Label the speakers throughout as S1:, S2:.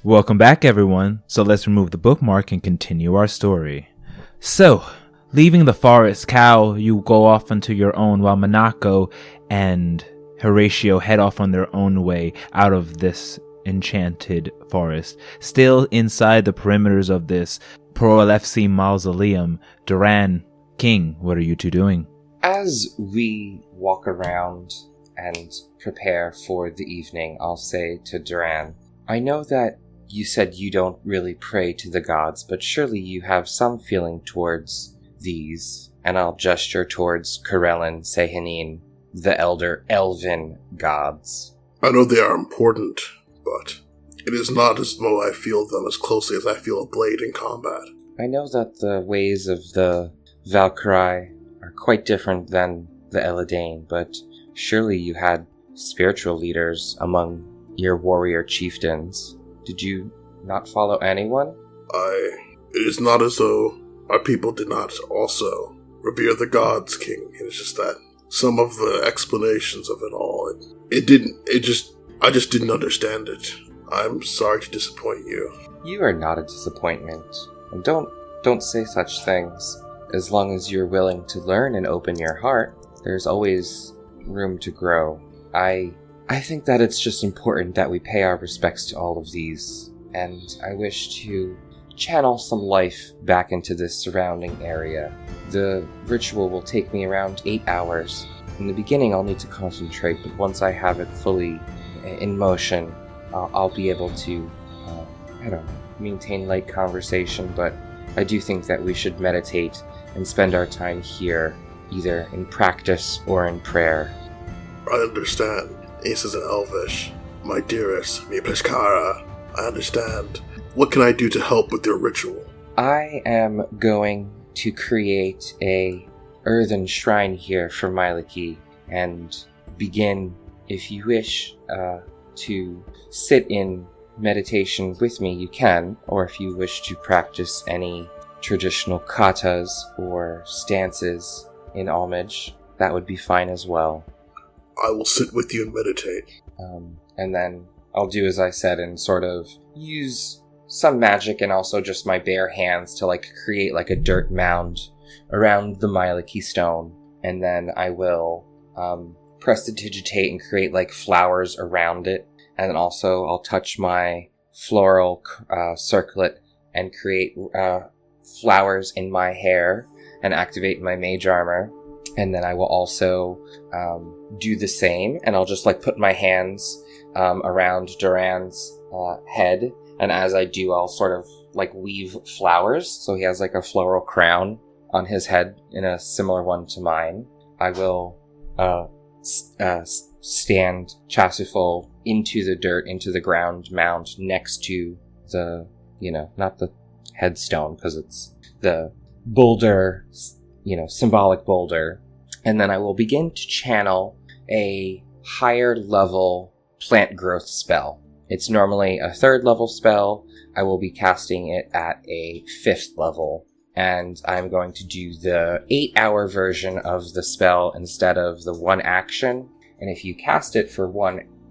S1: Welcome back, everyone. So let's remove the bookmark and continue our story. So, leaving the forest, Cal, you go off onto your own while Monaco and Horatio head off on their own way out of this enchanted forest. Still inside the perimeters of this Pro-LFC mausoleum, Duran, King, what are you two doing?
S2: As we walk around and prepare for the evening, I'll say to Duran, I know that you said you don't really pray to the gods, but surely you have some feeling towards these. And I'll gesture towards Corellin, Sehanin, the elder elven gods.
S3: I know they are important, but it is not as though I feel them as closely as I feel a blade in combat.
S2: I know that the ways of the Valkyrie are quite different than the Eladane, but surely you had spiritual leaders among your warrior chieftains. Did you not follow anyone?
S3: It is not as though our people did not also revere the gods, King. It is just that some of the explanations of it all, I just didn't understand it. I'm sorry to disappoint you.
S2: You are not a disappointment. And don't say such things. As long as you're willing to learn and open your heart, there's always room to grow. I think that it's just important that we pay our respects to all of these, and I wish to channel some life back into this surrounding area. The ritual will take me around 8 hours. In the beginning, I'll need to concentrate, but once I have it fully in motion, I'll be able to, maintain light conversation, but I do think that we should meditate and spend our time here, either in practice or in prayer.
S3: I understand. Ace is an Elvish. My dearest, mi Pleshkara, I understand. What can I do to help with your ritual?
S2: I am going to create a earthen shrine here for Myliki and begin, if you wish, to sit in meditation with me, you can, or if you wish to practice any traditional katas or stances in homage, that would be fine as well.
S3: I will sit with you and meditate.
S2: And then I'll do as I said and sort of use some magic and also just my bare hands to create a dirt mound around the Myliki stone. And then I will prestidigitate and create flowers around it. And then also I'll touch my floral circlet and create flowers in my hair and activate my mage armor. And then I will also do the same, and I'll just put my hands around Duran's head, and as I do, I'll sort of weave flowers, so he has a floral crown on his head in a similar one to mine. I will stand Chasuful into the dirt, into the ground mound next to the, not the headstone, because it's the boulder, symbolic boulder. And then I will begin to channel a higher level plant growth spell. It's normally a 3rd level spell. I will be casting it at a 5th level. And I'm going to do the 8-hour version of the spell instead of the 1 action. And if you cast it for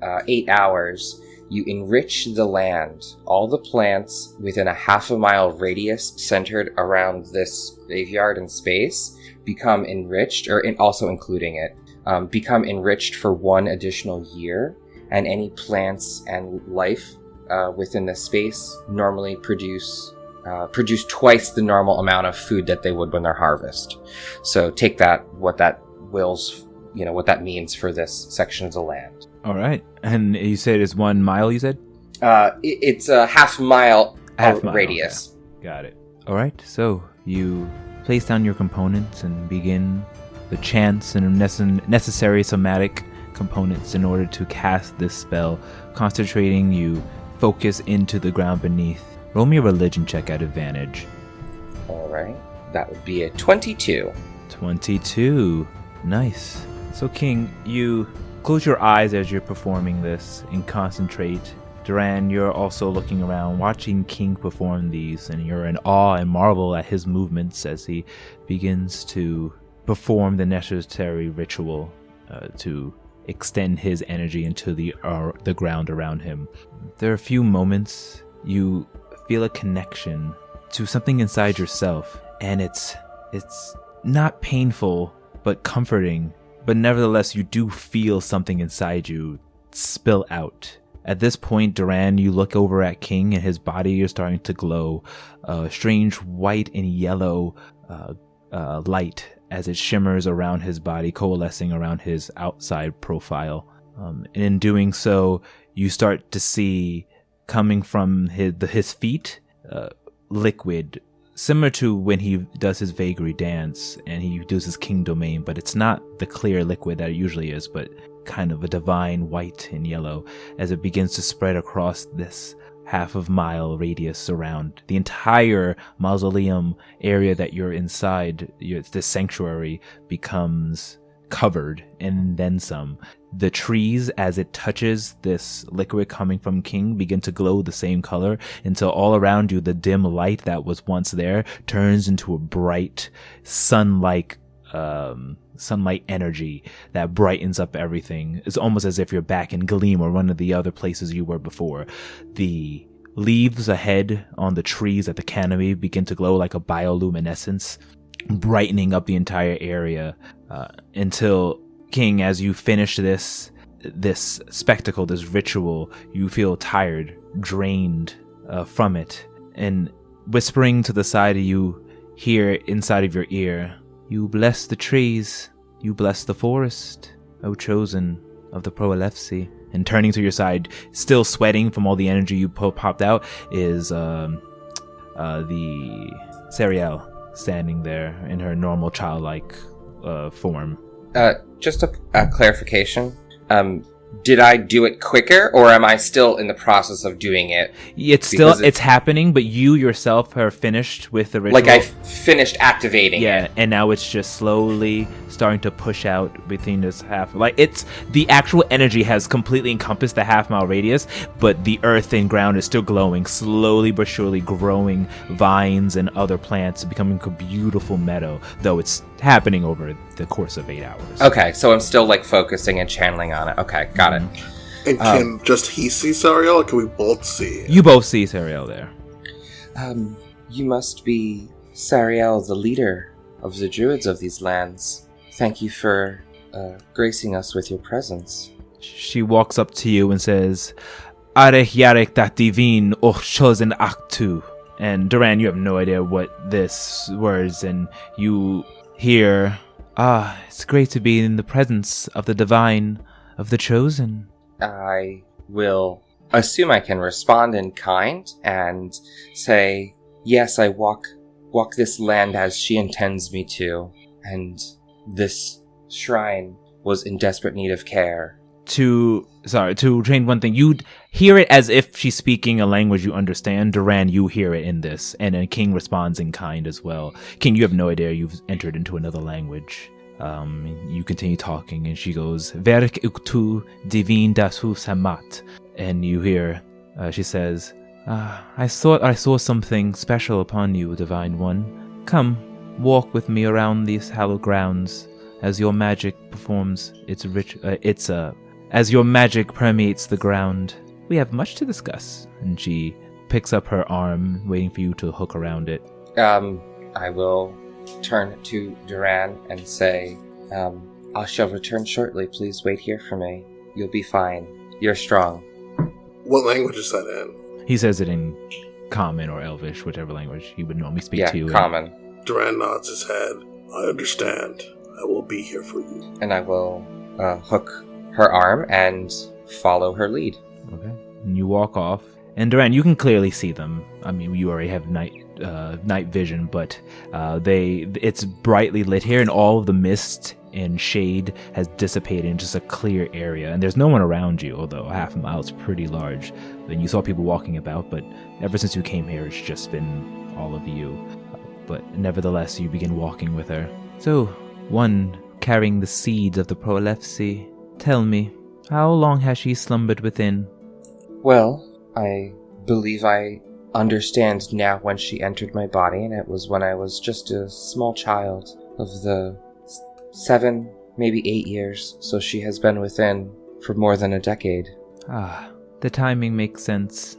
S2: 8 hours, you enrich the land. All the plants within a half a mile radius centered around this graveyard and space become enriched, also including it, become enriched for 1 additional year. And any plants and life within this space normally produce twice the normal amount of food that they would when they're harvested. So take that, what that what that means for this section of the land.
S1: All right. And you said it's 1 mile, you said?
S2: It's a half mile radius.
S1: Okay. Got it. All right. So you place down your components and begin the chants and necessary somatic components in order to cast this spell. Concentrating, you focus into the ground beneath. Roll me a religion check at advantage.
S2: All right. That would be a 22.
S1: 22. Nice. So, King, you close your eyes as you're performing this and concentrate. Duran, you're also looking around, watching King perform these, and you're in awe and marvel at his movements as he begins to perform the necessary ritual to extend his energy into the ground around him. There are a few moments you feel a connection to something inside yourself, and it's not painful but comforting, but nevertheless you do feel something inside you spill out. At this point, Duran, you look over at King, and his body is starting to glow a strange white and yellow light as it shimmers around his body, coalescing around his outside profile. And in doing so, you start to see, coming from his feet, liquid, similar to when he does his vagary dance and he does his king domain, but it's not the clear liquid that it usually is, but kind of a divine white and yellow as it begins to spread across this half-mile radius around the entire mausoleum area that you're inside. This sanctuary becomes covered and then some. The trees, as it touches this liquid coming from King, begin to glow the same color until all around you the dim light that was once there turns into a bright sunlight energy that brightens up everything. It's almost as if you're back in Gleam or one of the other places you were before. The leaves ahead on the trees at the canopy begin to glow like a bioluminescence, brightening up the entire area until, King, as you finish this spectacle, this ritual, you feel tired, drained from it, and whispering to the side of you, hear inside of your ear, "You bless the trees, you bless the forest, O chosen of the Prolepsi." And turning to your side, still sweating from all the energy you popped out, is the Sariel standing there in her normal childlike form.
S2: Just a clarification. Did I do it quicker, or am I still in the process of doing it?
S1: It's happening, but you yourself are finished with the ritual.
S2: Like I finished activating it.
S1: Yeah, and now it's just slowly starting to push out between this half. Like, it's the actual energy has completely encompassed the half-mile radius, but the earth and ground is still glowing, slowly but surely growing vines and other plants, becoming a beautiful meadow, though it's happening over the course of 8 hours.
S2: Okay, so I'm still like focusing and channeling on it. Okay, got it.
S3: And can just he see Sariel, or can we both see?
S1: You both see Sariel there.
S2: You must be Sariel, the leader of the druids of these lands. Thank you for gracing us with your presence.
S1: She walks up to you and says, "Arech Yarek dat divin och chosen actu." And Duran, you have no idea what this words, and you hear, it's great to be in the presence of the divine, of the chosen.
S2: I will assume I can respond in kind and say, yes, I walk this land as she intends me to, and this shrine was in desperate need of care. To change one thing, you'd hear it as if she's speaking a language you understand. Duran, you hear it in this, and then King responds in kind as well. King, you have no idea you've entered into another language. You continue talking, and she goes, "Verk uktu divin dasu samat," and you hear, she says, I thought I saw something special upon you, divine one. Come, walk with me around these hallowed grounds, as your magic performs as your magic permeates the ground. We have much to discuss. And she picks up her arm, waiting for you to hook around it. I will turn to Duran and say, I shall return shortly. Please wait here for me. You'll be fine. You're strong.
S3: What language is that in?
S1: He says it in Common or Elvish, whichever language he would normally speak to you.
S2: Yeah, Common.
S3: Duran nods his head. I understand. I will be here for you.
S2: And I will hook her arm and follow her lead.
S1: Okay. And you walk off. And Duran, you can clearly see them. I mean, you already have night vision, but it's brightly lit here, and all of the mist and shade has dissipated in just a clear area. And there's no one around you, although half a mile is pretty large. And you saw people walking about, but ever since you came here, it's just been all of you. But nevertheless, you begin walking with her. So, one carrying the seeds of the Prolepsi, tell me, how long has she slumbered within?
S2: Well, I believe I understand now when she entered my body, and it was when I was just a small child of the 7, maybe 8 years, so she has been within for more than a decade.
S1: The timing makes sense.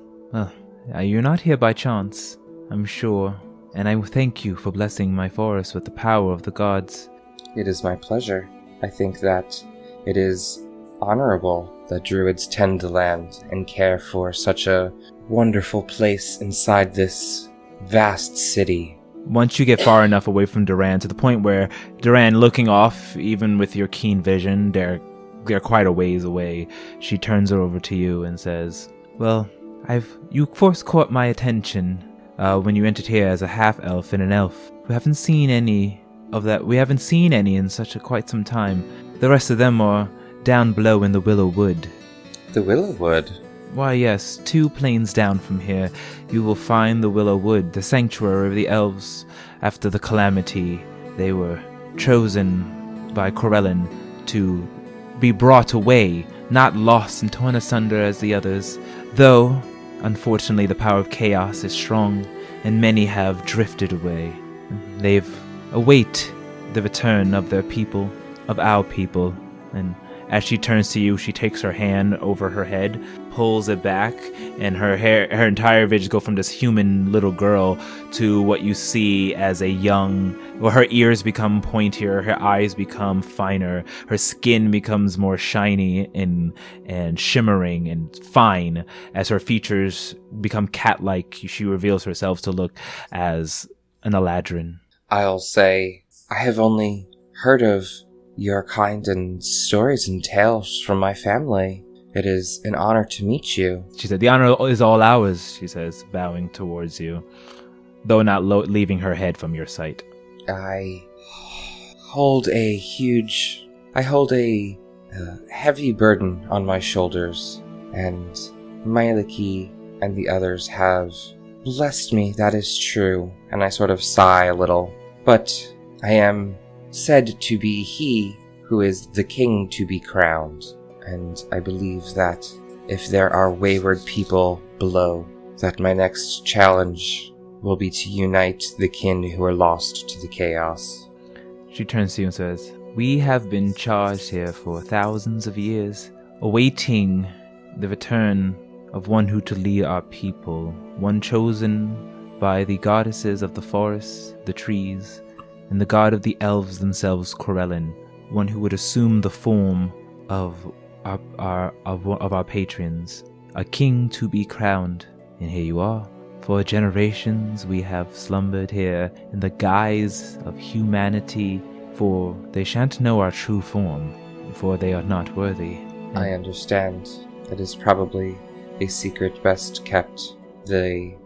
S1: You're not here by chance, I'm sure, and I thank you for blessing my forest with the power of the gods.
S2: It is my pleasure. I think that it is honorable that druids tend the land and care for such a wonderful place inside this vast city.
S1: Once you get far enough away from Duran, to the point where Duran, looking off, even with your keen vision, they're quite a ways away, she turns over to you and says, "Well, you first caught my attention when you entered here as a half-elf and an elf. We haven't seen any of that. We haven't seen any in quite some time. The rest of them are down below in the Willow Wood."
S2: The Willow Wood?
S1: Why, yes, 2 plains down from here, you will find the Willow Wood, the sanctuary of the elves. After the calamity, they were chosen by Corellin to be brought away, not lost and torn asunder as the others, though, unfortunately, the power of chaos is strong, and many have drifted away. They've await the return of their people, of our people, and as she turns to you, she takes her hand over her head, pulls it back, and her entire vision go from this human little girl to what you see as a young, well, her ears become pointier, her eyes become finer, her skin becomes more shiny and shimmering and fine. As her features become cat-like, she reveals herself to look as an Eladrin.
S2: I'll say, I have only heard of your kind and stories and tales from my family. It is an honor to meet you.
S1: She said, "The honor is all ours," she says, bowing towards you, though not leaving her head from your sight.
S2: I hold a heavy burden on my shoulders, and Myliki and the others have blessed me, that is true, and I sort of sigh a little, but I am said to be he who is the king to be crowned, and I believe that if there are wayward people below, that my next challenge will be to unite the kin who are lost to the chaos.
S1: She turns to you and says, "We have been charged here for thousands of years, awaiting the return of one who to lead our people, one chosen by the goddesses of the forests, the trees, and the god of the elves themselves, Corellin, one who would assume the form of our patrons, a king to be crowned. And here you are. For generations we have slumbered here in the guise of humanity, for they shan't know our true form, for they are not worthy."
S2: I understand. It is probably a secret best kept. They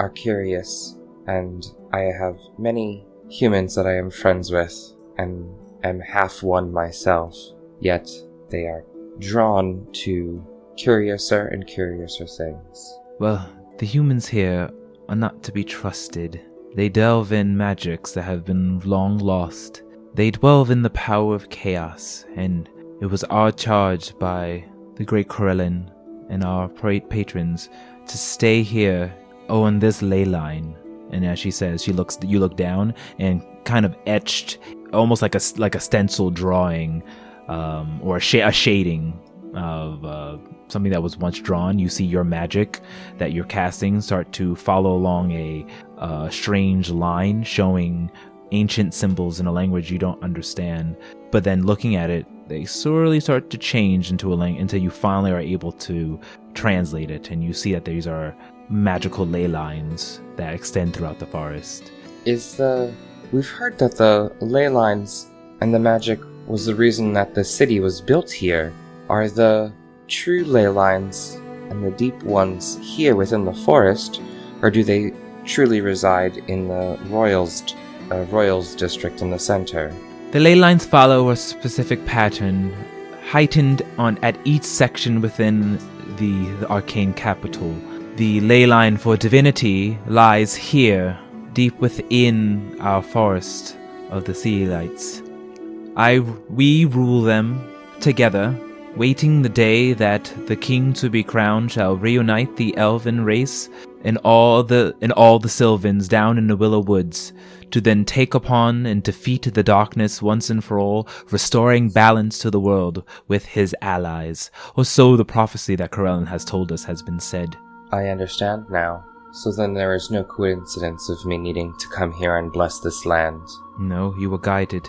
S2: are curious, and I have many humans that I am friends with, and am half one myself, yet they are drawn to curiouser and curiouser things.
S1: Well, the humans here are not to be trusted. They delve in magics that have been long lost. They dwell in the power of chaos, and it was our charge by the great Corellin and our patrons to stay here on this ley line. And as she says, you look down, and kind of etched, almost like a stencil drawing, or a shading of something that was once drawn. You see your magic that you're casting start to follow along a strange line, showing ancient symbols in a language you don't understand. But then looking at it, they slowly start to change into a language until you finally are able to translate it, and you see that these are magical ley lines that extend throughout the forest.
S2: We've heard that the ley lines and the magic was the reason that the city was built here. Are the true ley lines and the deep ones here within the forest, or do they truly reside in the Royals district in the center?
S1: The ley lines follow a specific pattern, heightened at each section within the arcane capital. The ley line for divinity lies here, deep within our forest of the sea lights. We rule them together, waiting the day that the king to be crowned shall reunite the elven race and all the Sylvans down in the Willow Woods, to then take upon and defeat the darkness once and for all, restoring balance to the world with his allies. Or so the prophecy that Corellin has told us has been said.
S2: I understand now. So then there is no coincidence of me needing to come here and bless this land.
S1: No, you were guided.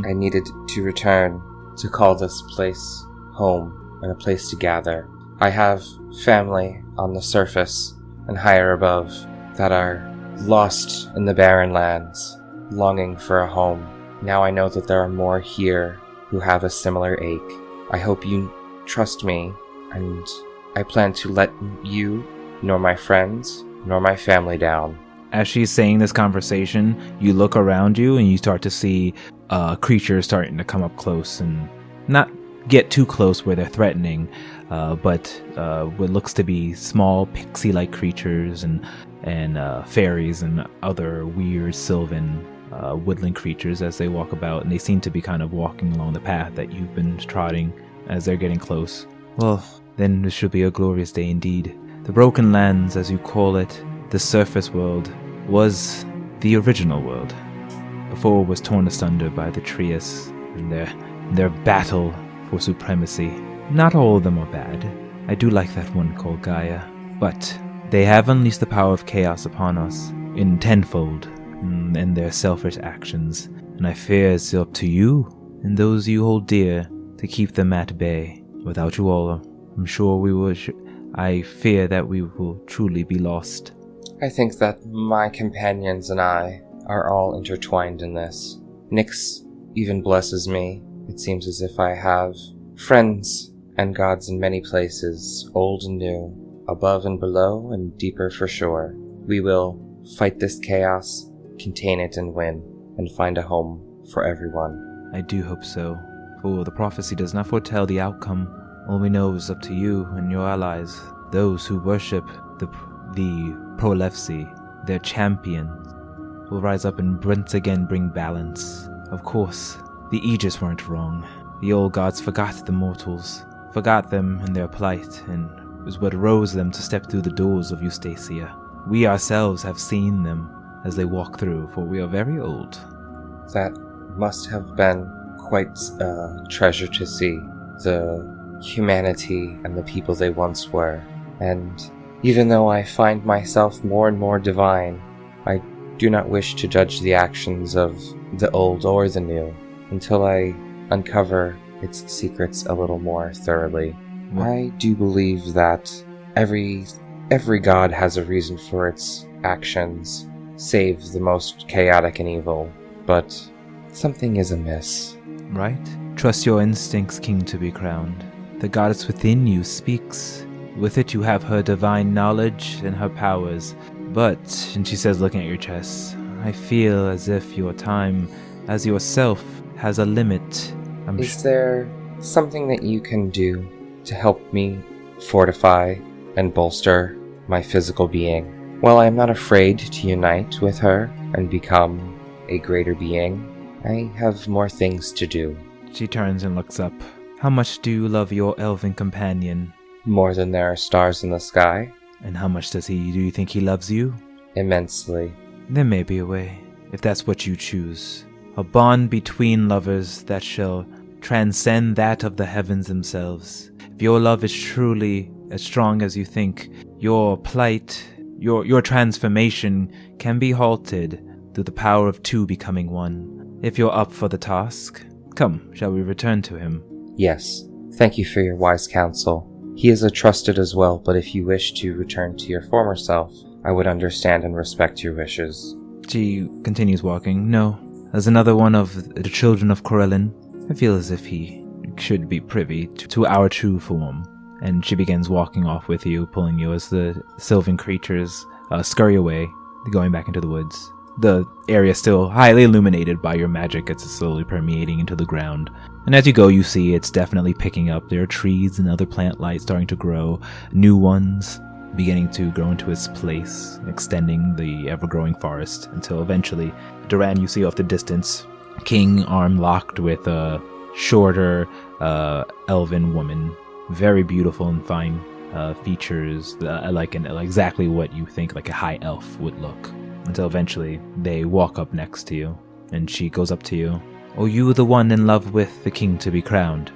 S2: I needed to return to call this place home and a place to gather. I have family on the surface and higher above that are lost in the barren lands, longing for a home. Now I know that there are more here who have a similar ache. I hope you trust me, and I plan to let you, nor my friends, nor my family down.
S1: As she's saying this conversation, you look around you and you start to see creatures starting to come up close and not get too close where they're threatening, but what looks to be small pixie-like creatures and fairies and other weird sylvan woodland creatures as they walk about, and they seem to be kind of walking along the path that you've been trotting as they're getting close. Well, then this should be a glorious day indeed. The Broken Lands, as you call it, the surface world, was the original world. Before it was torn asunder by the Trias and their battle for supremacy. Not all of them are bad. I do like that one called Gaia. But they have unleashed the power of chaos upon us in tenfold in their selfish actions. And I fear it's up to you and those you hold dear to keep them at bay. Without you all, I'm sure we will... I fear that we will truly be lost.
S2: I think that my companions and I are all intertwined in this. Nyx even blesses me. It seems as if I have friends and gods in many places, old and new, above and below, and deeper for sure. We will fight this chaos, contain it and win, and find a home for everyone.
S1: I do hope so, for the prophecy does not foretell the outcome. All we know is up to you and your allies, those who worship the Prolefsi, their champion, will rise up and once again bring balance. Of course, the Aegis weren't wrong. The old gods forgot the mortals, forgot them and their plight, and it was what rose them to step through the doors of Eustacia. We ourselves have seen them as they walk through, for we are very old.
S2: That must have been quite a treasure to see, the humanity and the people they once were. And even though I find myself more and more divine, I do not wish to judge the actions of the old or the new until I uncover its secrets a little more thoroughly. I do believe that every god has a reason for its actions, save the most chaotic and evil, but something is amiss.
S1: Right? Trust your instincts, king to be crowned. The goddess within you speaks. With it you have her divine knowledge and her powers. But, and she says looking at your chest, I feel as if your time as yourself has a limit.
S2: Is there something that you can do to help me fortify and bolster my physical being? While I am not afraid to unite with her and become a greater being, I have more things to do.
S1: She turns and looks up. How much do you love your elven companion?
S2: More than there are stars in the sky.
S1: And how much do you think he loves you?
S2: Immensely.
S1: There may be a way, if that's what you choose. A bond between lovers that shall transcend that of the heavens themselves. If your love is truly as strong as you think, your plight, your transformation can be halted through the power of two becoming one. If you're up for the task, come, shall we return to him?
S2: Yes. Thank you for your wise counsel. He is a trusted as well, but if you wish to return to your former self, I would understand and respect your wishes.
S1: She continues walking. No, as another one of the children of Corellin, I feel as if he should be privy to our true form. And she begins walking off with you, pulling you as the sylvan creatures scurry away, going back into the woods. The area is still highly illuminated by your magic. It's slowly permeating into the ground. And as you go, you see it's definitely picking up. There are trees and other plant life starting to grow. New ones beginning to grow into its place, extending the ever-growing forest until eventually, Duran, you see off the distance, king arm locked with a shorter elven woman. Very beautiful and fine features, like exactly what you think like a high elf would look. Until eventually they walk up next to you, and she goes up to you. Are you the one in love with the king to be crowned?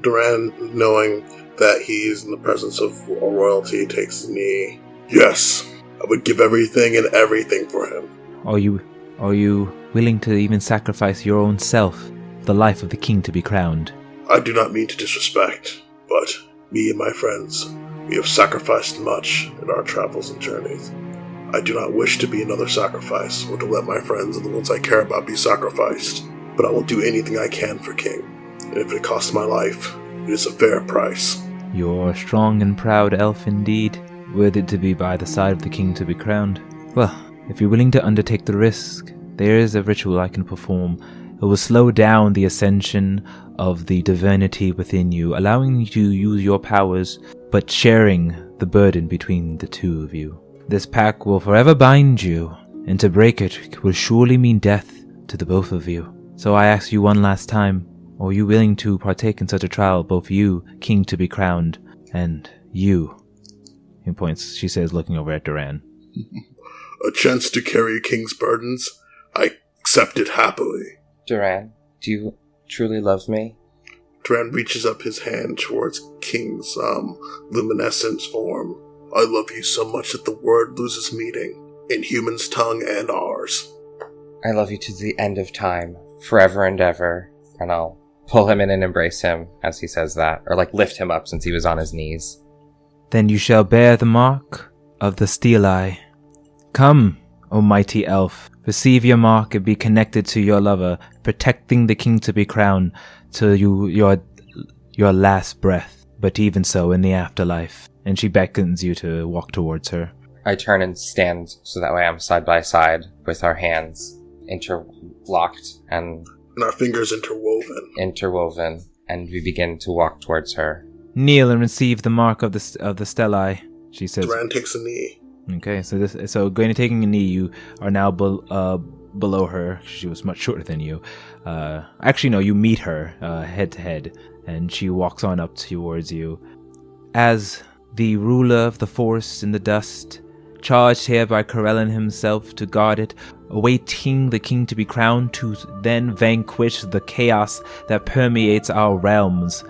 S3: Duran, knowing that he's in the presence of a royalty, takes a knee Yes, I would give everything and everything for him.
S1: Are you willing to even sacrifice your own self for the life of the king to be crowned?
S3: I do not mean to disrespect, but me and my friends, we have sacrificed much in our travels and journeys. I do not wish to be another sacrifice, or to let my friends and the ones I care about be sacrificed, but I will do anything I can for King, and if it costs my life, it is a fair price.
S1: You're a strong and proud elf indeed, worthy to be by the side of the king to be crowned. Well, if you're willing to undertake the risk, there is a ritual I can perform. It will slow down the ascension of the divinity within you, allowing you to use your powers, but sharing the burden between the two of you. This pact will forever bind you, and to break it will surely mean death to the both of you. So I ask you one last time, are you willing to partake in such a trial, both you, king to be crowned, and you? He points, she says, looking over at Duran.
S3: A chance to carry King's burdens? I accept it happily.
S2: Duran, do you truly love me?
S3: Duran reaches up his hand towards King's luminescence form. I love you so much that the word loses meaning, in humans' tongue and ours.
S2: I love you to the end of time, forever and ever. And I'll pull him in and embrace him as he says that, or lift him up since he was on his knees.
S1: Then you shall bear the mark of the steel eye. Come, O mighty elf, receive your mark and be connected to your lover, protecting the king to be crowned till your last breath, but even so in the afterlife. And she beckons you to walk towards her.
S2: I turn and stand so that way I'm side by side with our hands interlocked and
S3: our fingers interwoven,
S2: and we begin to walk towards her.
S1: Kneel and receive the mark of the stellae, she says.
S3: Duran takes a knee.
S1: Okay, so going to taking a knee, you are now below her. She was much shorter than you. Actually, no, you meet her head to head, and she walks on up towards you. As the ruler of the forest in the dust, charged here by Corellin himself to guard it, awaiting the king to be crowned to then vanquish the chaos that permeates our realms.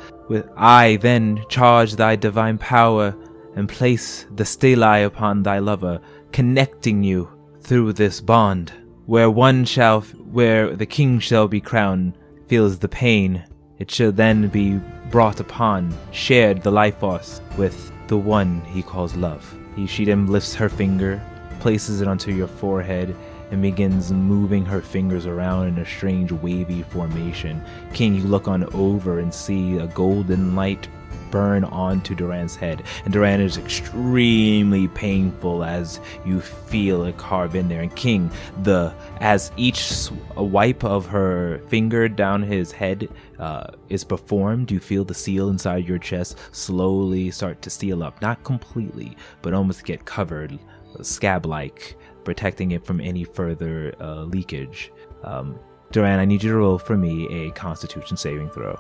S1: I then charge thy divine power and place the stelae upon thy lover, connecting you through this bond, where the king shall be crowned, feels the pain. It shall then be brought upon, shared the life force with the one he calls love. She then lifts her finger, places it onto your forehead, and begins moving her fingers around in a strange wavy formation. King, you look on over and see a golden light burn onto Duran's head, and Duran is extremely painful as you feel it carve in there. And King, as each wipe of her finger down his head is performed, you feel the seal inside your chest slowly start to seal up, not completely, but almost get covered, scab-like, protecting it from any further leakage. Duran, I need you to roll for me a Constitution saving throw.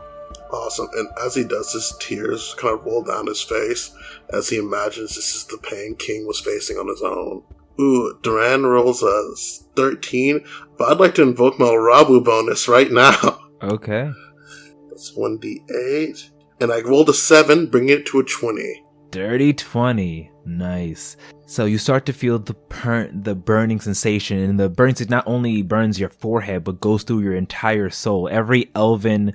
S3: Awesome. And as he does this, tears kind of roll down his face as he imagines this is the pain King was facing on his own. Ooh, Duran rolls a 13, but I'd like to invoke my Rabu bonus right now.
S1: Okay.
S3: That's 1d8. And I rolled a 7, bringing it to a 20.
S1: Dirty 20. Nice. So you start to feel the burning sensation, and the burning not only burns your forehead, but goes through your entire soul. Every elven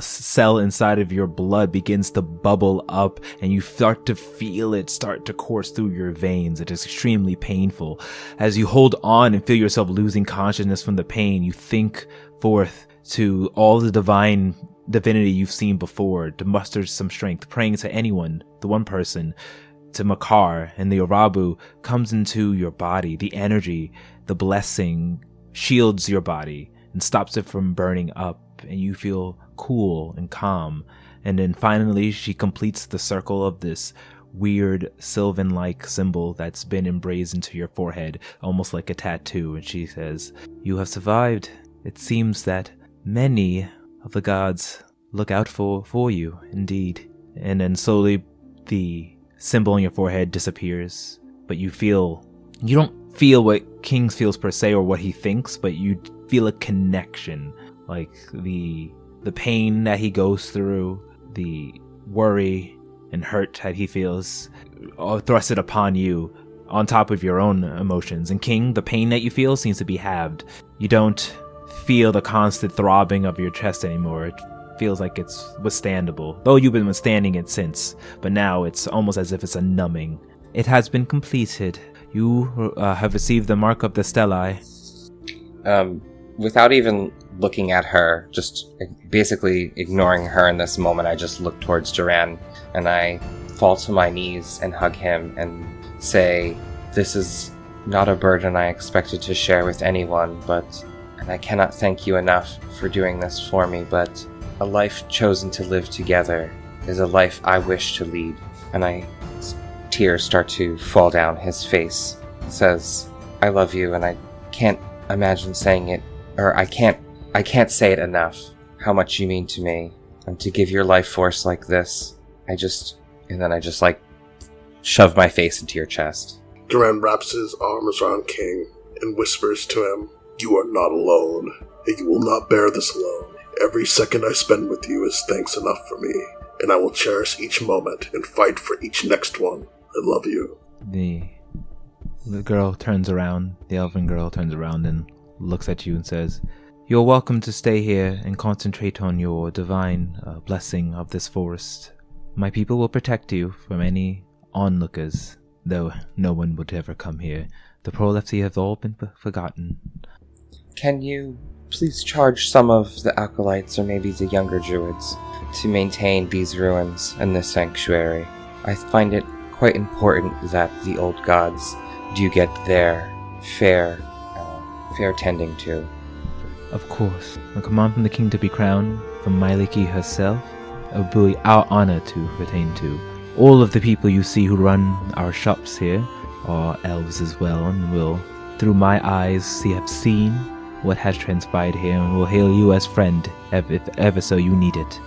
S1: cell inside of your blood begins to bubble up, and you start to feel it start to course through your veins. It is extremely painful. As you hold on and feel yourself losing consciousness from the pain, you think forth to all the divinity you've seen before to muster some strength, praying to anyone, the one person, to Makar, and the Orabu comes into your body. The energy, the blessing shields your body and stops it from burning up, and you feel cool and calm. And then finally she completes the circle of this weird sylvan-like symbol that's been emblazoned into your forehead, almost like a tattoo, and she says, "You have survived. It seems that many of the gods look out for you, indeed." And then slowly the symbol on your forehead disappears, but you don't feel what King feels per se or what he thinks, but you feel a connection, like the pain that he goes through, the worry and hurt that he feels thrusted upon you on top of your own emotions. And King, the pain that you feel seems to be halved. You don't feel the constant throbbing of your chest anymore. It feels like it's withstandable, though you've been withstanding it since, but now it's almost as if it's a numbing. It has been completed. You have received the mark of the Stellae.
S2: Without even looking at her, just basically ignoring her in this moment, I just look towards Duran, and I fall to my knees and hug him and say, "This is not a burden I expected to share with anyone, and I cannot thank you enough for doing this for me, but a life chosen to live together is a life I wish to lead." And tears start to fall down his face. Says, "I love you, and I can't imagine saying it, or I can't say it enough, how much you mean to me, and to give your life force like this, I just shove my face into your chest."
S3: Duran wraps his arms around King and whispers to him, "You are not alone, and you will not bear this alone. Every second I spend with you is thanks enough for me, and I will cherish each moment and fight for each next one. I love you."
S1: The girl turns around, the elven girl turns around and looks at you and says, "You're welcome to stay here and concentrate on your divine blessing of this forest. My people will protect you from any onlookers, though no one would ever come here. The Prolapsi have all been forgotten."
S2: Can you please charge some of the acolytes, or maybe the younger druids, to maintain these ruins and this sanctuary? I find it quite important that the old gods do get their fair tending to.
S1: Of course. A command from the king to be crowned, from Myliki herself, it will be our honor to pertain to. All of the people you see who run our shops here are elves as well, and will, through my eyes, have seen what has transpired here, and will hail you as friend, if ever so you need it.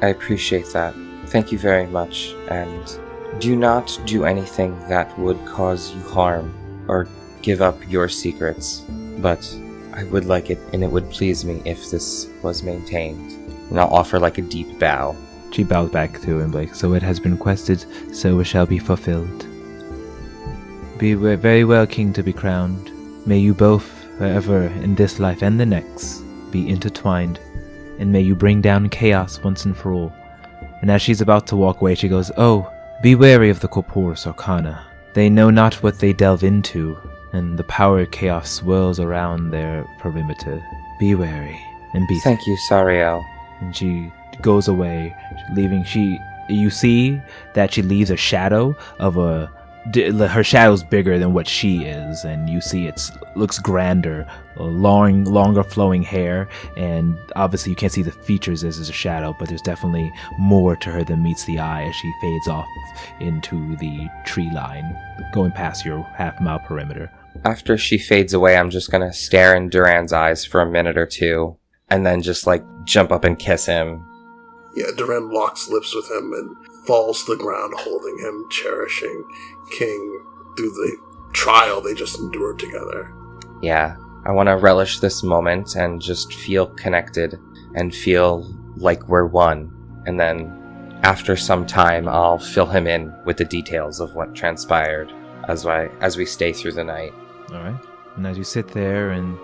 S2: I appreciate that. Thank you very much, and do not do anything that would cause you harm, or give up your secrets, but I would like it, and it would please me if this was maintained. And I'll offer a deep bow.
S1: She bows back to him, "So it has been requested, so it shall be fulfilled. Be very well, King to be crowned. May you both, forever in this life and the next, be intertwined, and may you bring down chaos once and for all." And as she's about to walk away, she goes, "Oh, be wary of the Corporus Arcana. They know not what they delve into, and the power of chaos swirls around their perimeter. Be wary, and be..."
S2: Thank you, Sariel.
S1: And she goes away, leaving. You see that she leaves a shadow of her shadow's bigger than what she is, and you see it looks grander, longer flowing hair, and obviously you can't see the features as a shadow, but there's definitely more to her than meets the eye as she fades off into the tree line, going past your half-mile perimeter.
S2: After she fades away, I'm just gonna stare in Duran's eyes for a minute or two, and then just jump up and kiss him.
S3: Yeah, Duran locks lips with him and falls to the ground holding him, cherishing King through the trial they just endured together.
S2: Yeah, I want to relish this moment and just feel connected and feel like we're one. And then after some time, I'll fill him in with the details of what transpired as we stay through the night.
S1: All right. And as you sit there and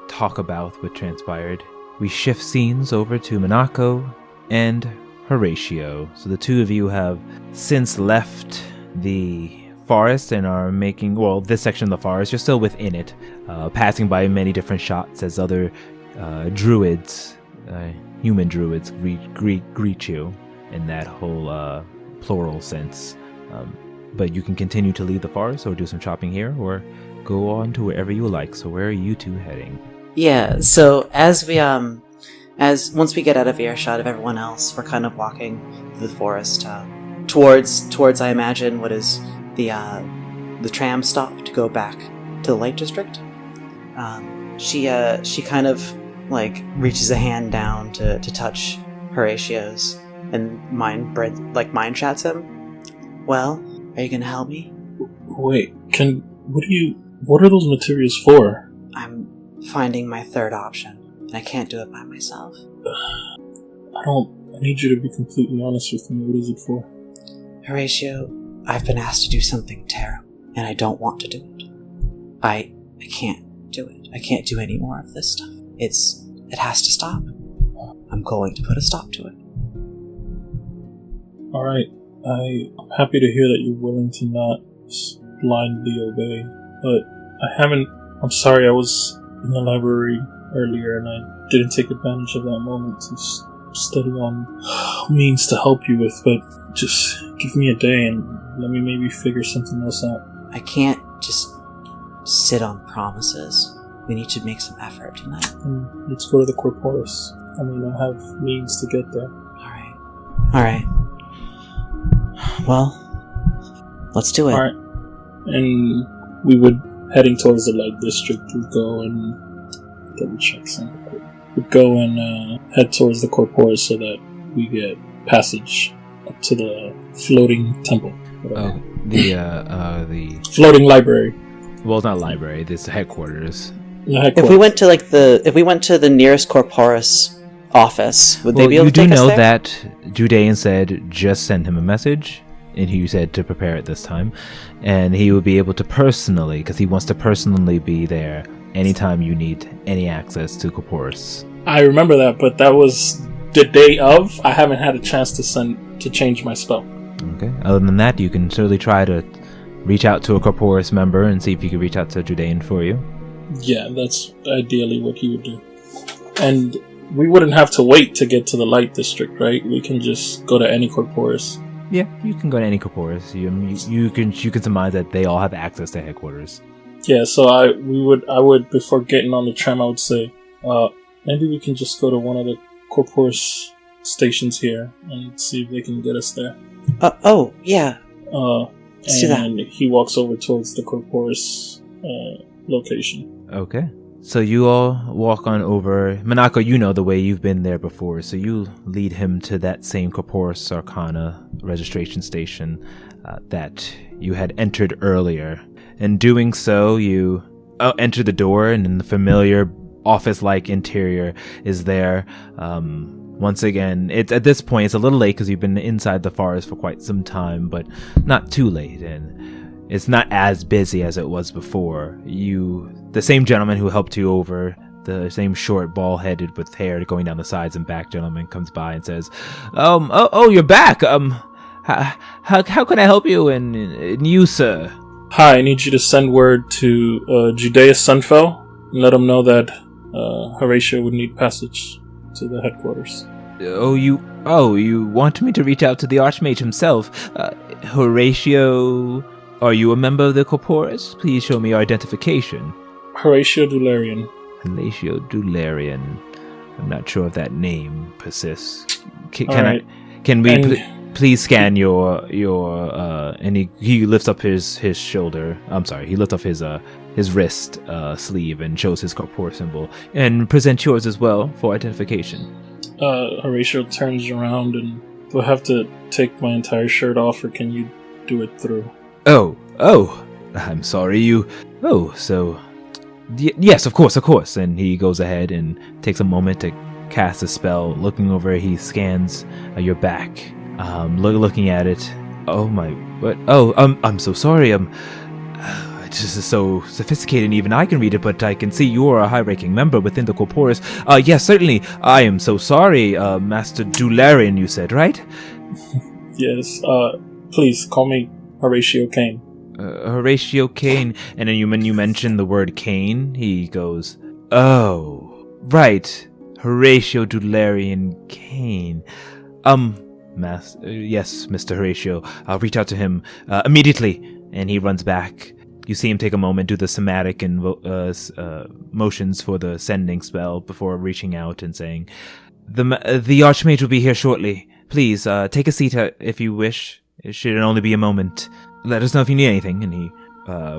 S1: talk about what transpired, we shift scenes over to Minako and Horatio. So the two of you have since left the forest and are making, this section of the forest, you're still within it, passing by many different shots as other druids, human druids, greet you in that whole plural sense. But you can continue to leave the forest or do some shopping here or go on to wherever you like. So where are you two heading?
S4: Yeah, so as once we get out of earshot of everyone else, we're kind of walking through the forest towards I imagine what is the tram stop to go back to the Light District. She kind of reaches a hand down to touch Horatio's, and mind chats him. "Well, are you gonna help me?"
S5: Wait, what are those materials for?
S4: "I'm finding my third option, and I can't do it by myself."
S5: I need you to be completely honest with me. What is it for?
S4: "Horatio, I've been asked to do something terrible, and I don't want to do it. I can't do it. I can't do any more of this stuff. It has to stop. I'm going to put a stop to it.
S5: Alright, I'm happy to hear that you're willing to not blindly obey, but I'm sorry, I was in the library earlier and I didn't take advantage of that moment to study on means to help you with, but just give me a day and let me maybe figure something else out.
S4: I can't just sit on promises. We need to make some effort tonight.
S5: Let's go to the Corporus. I have means to get there.
S4: Alright. Well, let's do it.
S5: Alright. And we would, heading towards the Light District, we'd go and double check something. We'd go and head towards the Corporus so that we get passage up to the floating temple.
S1: Oh, the
S5: floating library.
S1: Well, it's not library. This is headquarters.
S4: If we went to the nearest Corporus office, would they be able to take us there?
S1: You do know that Judean said just send him a message, and he said to prepare it this time, and he would be able to personally, because he wants to personally be there anytime you need any access to Corporus.
S5: I remember that, but that was the day of. I haven't had a chance to change my spell.
S1: Okay. Other than that, you can certainly try to reach out to a Corporus member and see if you can reach out to Judean for you.
S5: Yeah, that's ideally what he would do. And we wouldn't have to wait to get to the Light District, right? We can just go to any Corporus.
S1: Yeah, you can go to any Corporus. You can surmise that they all have access to headquarters.
S5: Yeah, so I would before getting on the tram, I would say, maybe we can just go to one of the Corporus stations here and see if they can get us there.
S4: Oh, yeah. Let's do that.
S5: And he walks over towards the Corporus location.
S1: Okay. So you all walk on over. Manako, you know the way, you've been there before, so you lead him to that same Corporus Arcana registration station that you had entered earlier. In doing so, you enter the door, and in the familiar office-like interior is there. Once again, it's at this point, it's a little late because you've been inside the forest for quite some time, but not too late, and it's not as busy as it was before. The same gentleman who helped you over, the same short, bald-headed with hair going down the sides and back gentleman comes by and says, you're back. How can I help you and you, sir?
S5: Hi, I need you to send word to Judeus Sunfell and let him know that Horatio would need passage to the headquarters.
S1: You want me to reach out to the Archmage himself? Horatio, are you a member of the Corporus? Please show me your identification.
S5: Horatio Dularian.
S1: Horatio Dularian. I'm not sure if that name persists. Can we please scan your and he lifts up his shoulder. I'm sorry, he lifts up his wrist sleeve and shows his Corporus symbol, and present yours as well for identification.
S5: Horatio turns around and do I have to take my entire shirt off, or can you do it through?
S1: Oh, I'm sorry, yes, of course. And he goes ahead and takes a moment to cast a spell. Looking over, he scans your back, looking at it. Oh my, what? I'm so sorry, this is so sophisticated, even I can read it, but I can see you are a high-ranking member within the Corporus. Yes, certainly, I am so sorry, Master Dularian, you said, right?
S5: Yes, please, call me Horatio Kane.
S1: Horatio Kane, and then when you mention the word Kane, he goes, oh, right, Horatio Dularian Kane. Yes, Mr. Horatio, I'll reach out to him, immediately, and he runs back. You see him take a moment, do the somatic and motions for the sending spell before reaching out and saying, the Archmage will be here shortly. Please, take a seat if you wish. It should only be a moment. Let us know if you need anything. And he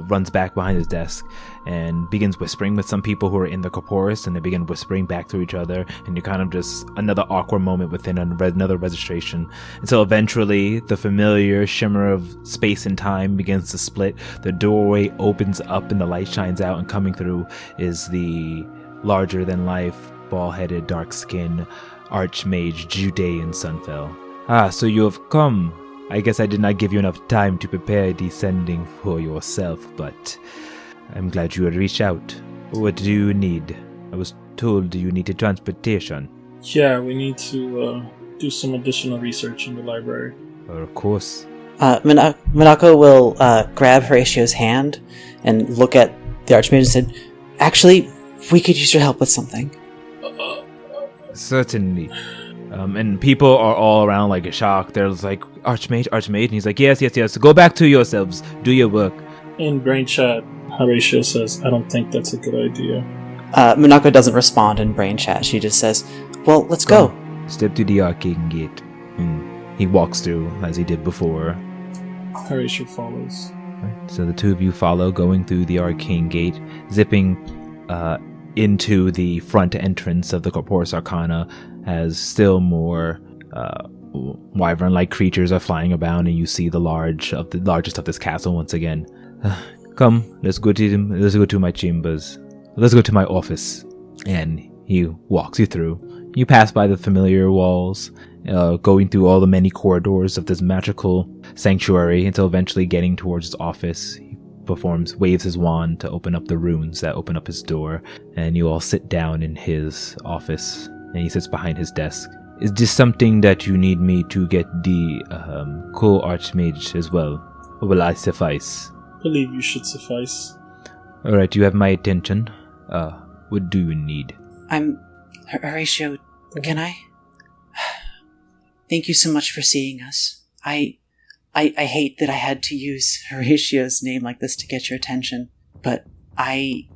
S1: runs back behind his desk and begins whispering with some people who are in the Corporus, and they begin whispering back to each other, and you kind of just another awkward moment within another registration, until eventually the familiar shimmer of space and time begins to split. The doorway opens up and the light shines out, and coming through is the larger-than-life, bald-headed, dark-skinned Archmage Judean Sunfell. So you have come. I guess I did not give you enough time to prepare descending for yourself, but I'm glad you had reached out. What do you need? I was told you needed transportation.
S5: Yeah, we need to do some additional research in the library.
S1: Of course.
S4: Minako will grab Horatio's hand and look at the Archmage and said, "Actually, we could use your help with something."
S1: Certainly. And people are all around like shocked. They're like, Archmage? And he's like, yes. Go back to yourselves. Do your work.
S5: In brain chat, Horatio says, "I don't think that's a good idea."
S4: Minako doesn't respond in brain chat. She just says, "Well, let's go."
S1: Step to the arcane gate. And he walks through as he did before.
S5: Horatio follows.
S1: So the two of you follow, going through the arcane gate, zipping into the front entrance of the Corpus Arcana, as still more wyvern-like creatures are flying about, and you see the largest of this castle once again. Come, let's go to my chambers. Let's go to my office. And he walks you through. You pass by the familiar walls, going through all the many corridors of this magical sanctuary until eventually getting towards his office. He waves his wand to open up the runes that open up his door, and you all sit down in his office, and he sits behind his desk. Is this something that you need me to get the co-archmage as well, or will I suffice?
S5: I believe you should suffice.
S1: Alright, you have my attention. What do you need?
S4: Horatio, can I? Thank you so much for seeing us. I hate that I had to use Horatio's name like this to get your attention, but I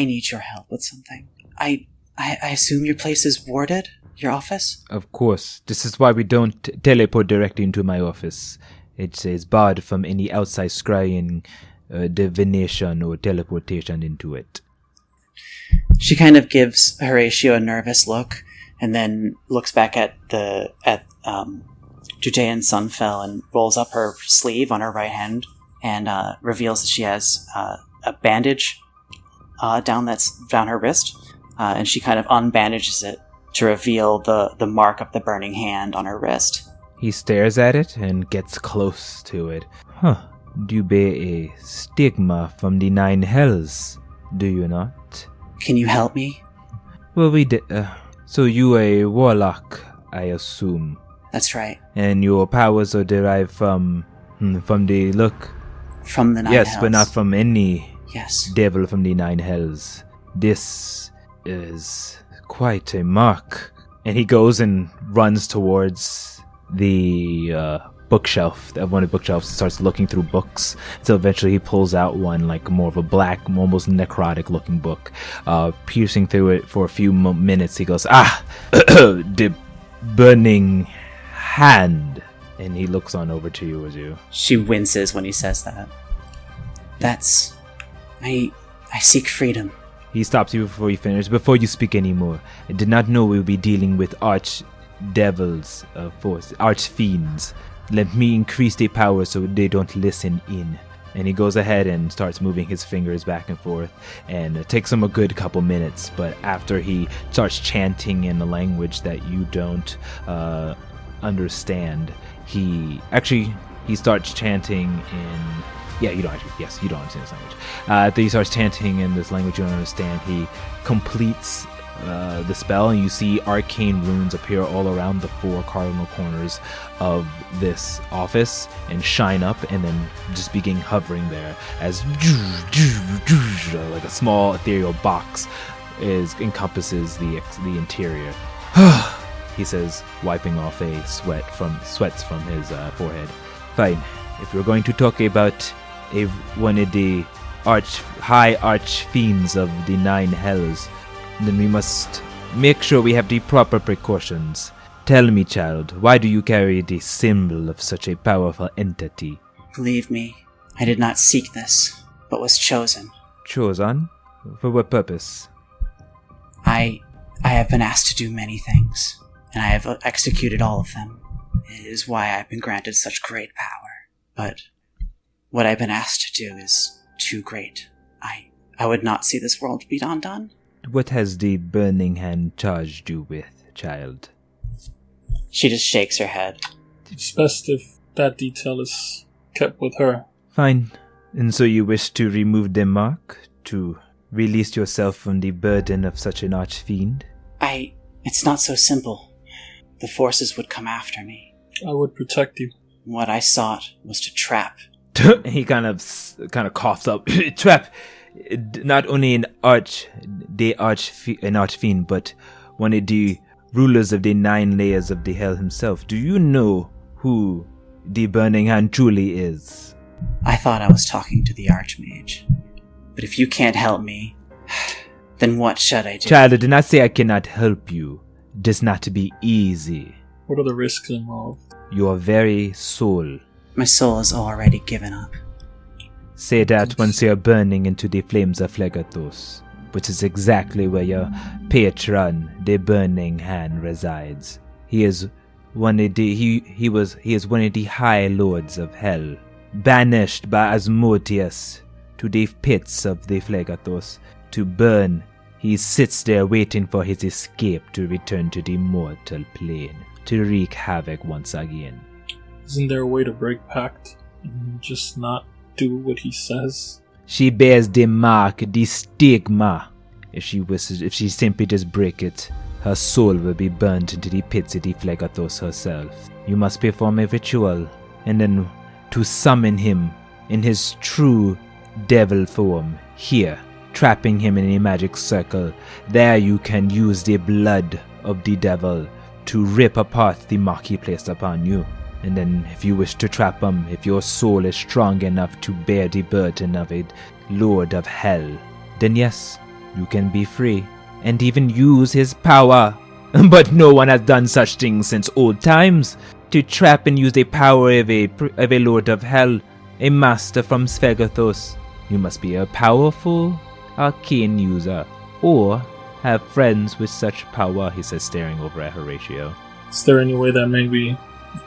S4: need your help with something. I assume your place is warded? Your office?
S1: Of course. This is why we don't teleport directly into my office. It is barred from any outside scrying, divination, or teleportation into it.
S4: She kind of gives Horatio a nervous look, and then looks back at Judean Sunfell and rolls up her sleeve on her right hand and reveals that she has a bandage down her wrist, and she kind of unbandages it to reveal the mark of the burning hand on her wrist.
S1: He stares at it and gets close to it. Do you bear a stigma from the 9 hells, do you not?
S4: Can you help me?
S1: Well, we did. So you a warlock, I assume.
S4: That's right.
S1: And your powers are derived from the look?
S4: From the 9
S1: yes,
S4: hells.
S1: but not from any devil from the 9 hells. This is quite a mark. And he goes and runs towards the bookshelf, one of the bookshelves, and starts looking through books. So eventually he pulls out one, like more of a black, almost necrotic looking book. Piercing through it for a few minutes, he goes, the burning hand. And he looks on over to you as you.
S4: She winces when he says that. I seek freedom.
S1: He stops you before you finish. Before you speak anymore, I did not know we would be dealing with arch-devils, arch-fiends. Let me increase their power so they don't listen in. And he goes ahead and starts moving his fingers back and forth, and it takes him a good couple minutes, but after he starts chanting in a language that you don't understand, he starts chanting in... you don't understand this language. After he starts chanting in this language you don't understand, he completes the spell, and you see arcane runes appear all around the 4 cardinal corners of this office and shine up and then just begin hovering there as like a small ethereal box encompasses the interior. He says, wiping off sweats from his forehead. Fine. If we're going to talk about one of the high archfiends of the 9 hells, then we must make sure we have the proper precautions. Tell me, child, why do you carry the symbol of such a powerful entity?
S4: Believe me, I did not seek this, but was chosen.
S1: Chosen? For what purpose?
S4: I have been asked to do many things, and I have executed all of them. It is why I've been granted such great power. But what I've been asked to do is too great. I would not see this world be undone.
S1: What has the burning hand charged you with, child?
S4: She just shakes her head.
S5: It's best if that detail is kept with her.
S1: Fine. And so you wish to remove the mark? To release yourself from the burden of such an archfiend?
S4: It's not so simple. The forces would come after me.
S5: I would protect you.
S4: What I sought was to trap.
S1: He kind of coughs up. Trap. Not only an archfiend, but one of the rulers of the 9 layers of the hell himself. Do you know who the Burning Hand truly is?
S4: I thought I was talking to the Archmage. But if you can't help me, then what should I do?
S1: Child, I did not say I cannot help you. It does not be easy.
S5: What are the risks involved?
S1: Your very soul.
S4: My soul is already given up.
S1: Say that once you are burning into the flames of Legathos, which is exactly where your patron, the Burning Hand, resides. He is one of the he is one of the High Lords of Hell, banished by Asmodeus to the pits of the Legathos to burn. He sits there waiting for his escape to return to the mortal plane, to wreak havoc once again.
S5: Isn't there a way to break pact and just not do what he says?
S1: She bears the mark, the stigma. If she simply just break it, her soul will be burnt into the pits of the Legathos herself. You must perform a ritual, and then to summon him in his true devil form here, trapping him in a magic circle. There you can use the blood of the devil to rip apart the mark he placed upon you. And then if you wish to trap him, if your soul is strong enough to bear the burden of a Lord of Hell, then yes, you can be free and even use his power. But no one has done such things since old times. To trap and use the power of a Lord of Hell, a master from Svegathos. You must be a powerful arcane user, or have friends with such power, he says, staring over at Horatio.
S5: Is there any way that maybe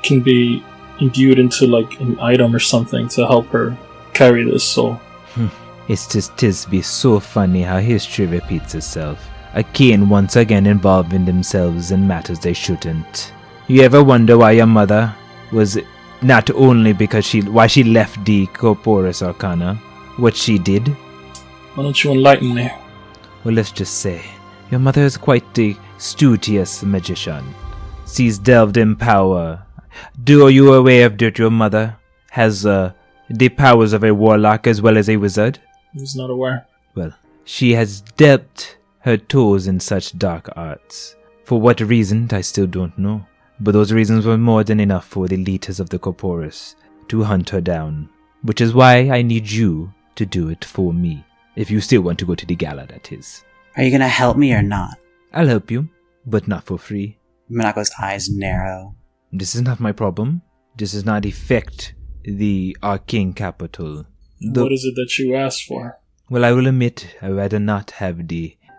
S5: can be imbued into like an item or something to help her carry this soul?
S1: It's just tis be so funny how history repeats itself. Arcane once again involving themselves in matters they shouldn't. You ever wonder why your mother was not only why she left the Corporis Arcana, what she did?
S5: Why don't you enlighten me?
S1: Well, let's just say, your mother is quite the studious magician. She's delved in power. Are you aware of that your mother has the powers of a warlock as well as a wizard?
S5: I was not aware.
S1: Well, she has dipped her toes in such dark arts. For what reason, I still don't know. But those reasons were more than enough for the leaders of the Corporis to hunt her down. Which is why I need you to do it for me. If you still want to go to the gala, that is.
S4: Are you gonna help me or not?
S1: I'll help you, but not for free.
S4: Minako's eyes narrow.
S1: This is not my problem. This does not affect the arcane capital.
S5: What is it that you asked for?
S1: Well, I will admit, I'd rather not have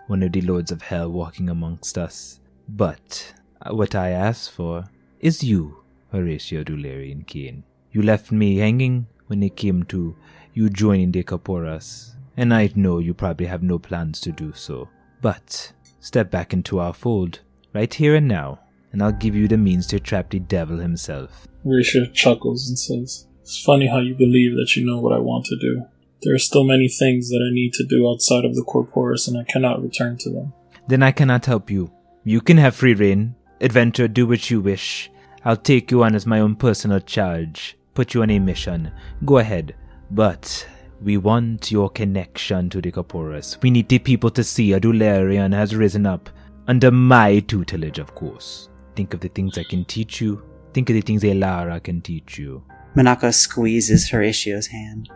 S1: one of the Lords of Hell walking amongst us. But what I asked for is you, Horatio Dularian Kane. You left me hanging when it came to you joining the Corporas, and I know you probably have no plans to do so. But step back into our fold, right here and now, and I'll give you the means to trap the devil himself.
S5: Horatio chuckles and says, "It's funny how you believe that you know what I want to do. There are still many things that I need to do outside of the Corporis, and I cannot return to them."
S1: Then I cannot help you. You can have free reign. Adventure, do what you wish. I'll take you on as my own personal charge. Put you on a mission. Go ahead. But we want your connection to the Corporis. We need the people to see a Dularian has risen up. Under my tutelage, of course. Think of the things I can teach you. Think of the things Elara can teach you.
S4: Minako squeezes Horatio's hand.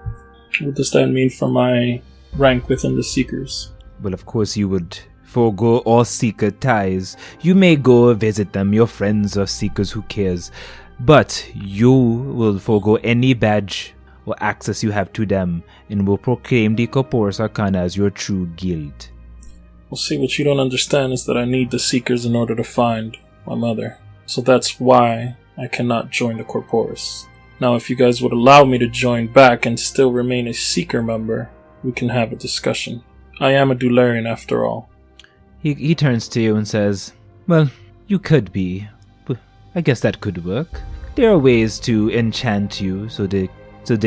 S5: What does that mean for my rank within the Seekers?
S1: Well, of course you would forego all Seeker ties. You may go visit them, your friends or Seekers, who cares. But you will forego any badge or access you have to them, and will proclaim the Corporis Arcana as your true guild.
S5: Well, see, what you don't understand is that I need the Seekers in order to find my mother. So that's why I cannot join the Corporis. Now, if you guys would allow me to join back and still remain a Seeker member, we can have a discussion. I am a Dularian after all.
S1: He turns to you and says, well, you could be. I guess that could work. there are ways to enchant you so they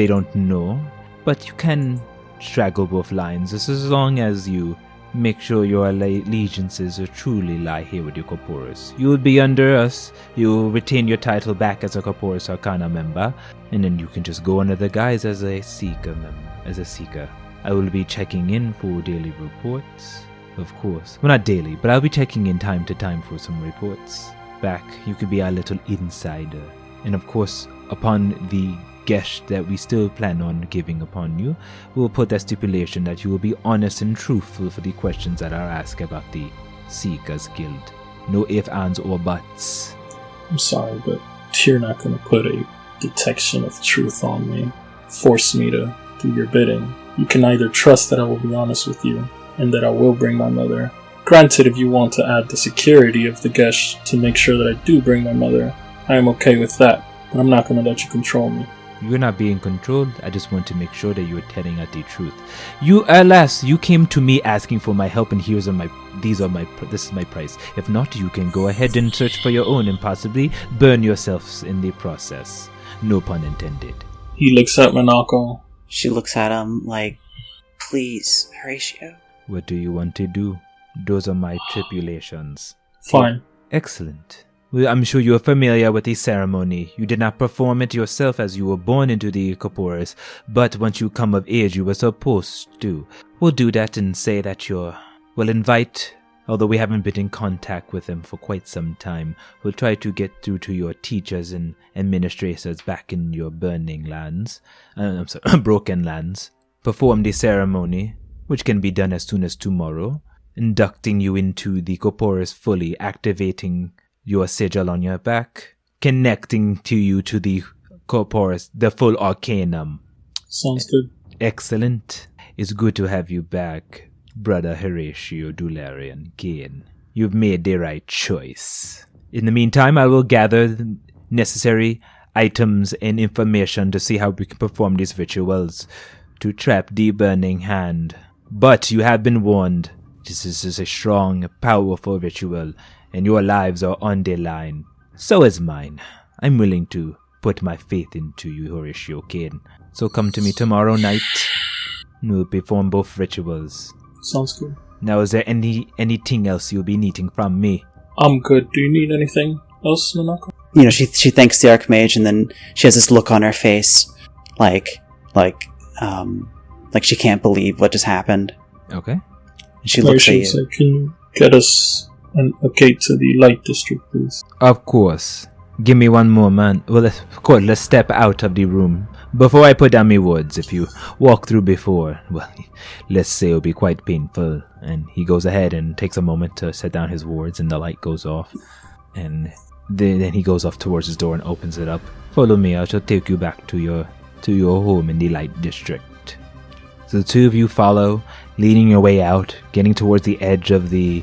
S1: don't know. But you can straggle both lines, just as long as you make sure your allegiances truly lie here with your Corporus. You will be under us, you will retain your title back as a Corporus Arcana member, and then you can just go under the guise as a Seeker member, I will be checking in for daily reports, of course. Well, not daily, but I'll be checking in time to time for some reports. Back, you could be our little insider. And of course, upon the guest that we still plan on giving upon you, we'll put that stipulation that you will be honest and truthful for the questions that are asked about the Seekers Guild. No ifs, ands, or buts.
S5: I'm sorry, but you're not going to put a detection of truth on me. Force me to do your bidding. You can either trust that I will be honest with you, and that I will bring my mother. Granted, if you want to add the security of the guest to make sure that I do bring my mother, I am okay with that, but I'm not going to let you control me.
S1: You're not being controlled. I just want to make sure that you are telling us the truth. You came to me asking for my help, and this is my price. If not, you can go ahead and search for your own and possibly burn yourselves in the process. No pun intended.
S5: He looks at Minako.
S4: She looks at him like, please, Horatio.
S1: What do you want to do? Those are my tribulations.
S5: Fine.
S1: Excellent. Well, I'm sure you are familiar with the ceremony. You did not perform it yourself as you were born into the Corporus, but once you come of age, you were supposed to. We'll do that and say that we'll invite, although we haven't been in contact with them for quite some time, we'll try to get through to your teachers and administrators back in your broken lands. Perform the ceremony, which can be done as soon as tomorrow, inducting you into the Corporus fully, activating your sigil on your back, connecting to you to the Corporus, the full Arcanum.
S5: Sounds good.
S1: Excellent. It's good to have you back, Brother Horatio Dularian Kane. You've made the right choice. In the meantime, I will gather the necessary items and information to see how we can perform these rituals to trap the burning hand. But you have been warned. This is a strong, powerful ritual, and your lives are on the line. So is mine. I'm willing to put my faith into you, Horatio Kane. So come to me tomorrow night, and we'll perform both rituals.
S5: Sounds good.
S1: Now, is there anything else you'll be needing from me?
S5: I'm good. Do you need anything else, Minako?
S4: You know, she thanks the Archmage, and then she has this look on her face, like she can't believe what just happened.
S1: Okay.
S4: And she looks at you.
S5: Like, can you get us a gate to the Light District, please?
S1: Of course. Give me one moment. Well, of course, let's step out of the room. Before I put down my words, if you walk through before, well, let's say it'll be quite painful. And he goes ahead and takes a moment to set down his wards, and the light goes off. And then he goes off towards his door and opens it up. Follow me, I shall take you back to your home in the Light District. So the two of you follow, leading your way out, getting towards the edge of the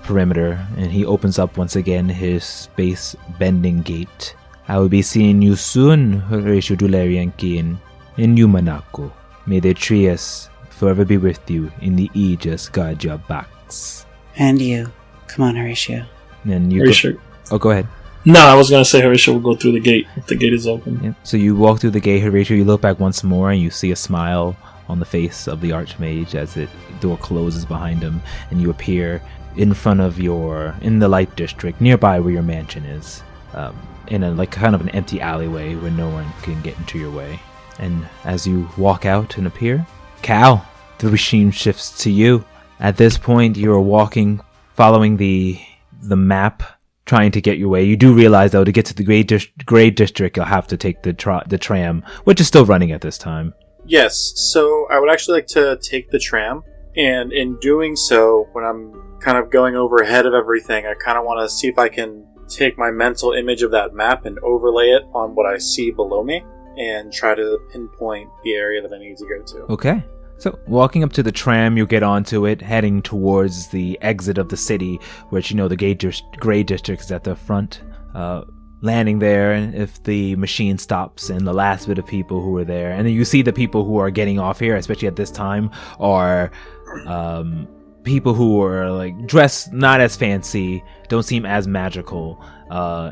S1: perimeter, and he opens up once again his space-bending gate. I will be seeing you soon, Horatio Dularian Kane, and you, Minako. May the Trias forever be with you, in the Aegis guard your backs.
S4: And you. Come on, Horatio.
S1: And you
S5: Horatio.
S1: Go ahead.
S5: No, I was going to say Horatio will go through the gate if the gate is open.
S1: Yep. So you walk through the gate, Horatio, you look back once more, and you see a smile on the face of the Archmage as the door closes behind him, and you appear in front of in the Light District, nearby where your mansion is, in a kind of an empty alleyway where no one can get into your way. And as you walk out and appear, Cal, the regime shifts to you. At this point, you are walking, following the map, trying to get your way. You do realize, though, to get to the Gray District, you'll have to take the tram, which is still running at this time.
S6: Yes, so I would actually like to take the tram, and in doing so, when I'm kind of going over ahead of everything, I kind of want to see if I can take my mental image of that map and overlay it on what I see below me, and try to pinpoint the area that I need to go to.
S1: Okay. So, walking up to the tram, you get onto it, heading towards the exit of the city, which, the Gray District is at the front. Landing there, and if the machine stops, and the last bit of people who are there, and then you see the people who are getting off here, especially at this time, are people who are like dressed not as fancy, don't seem as magical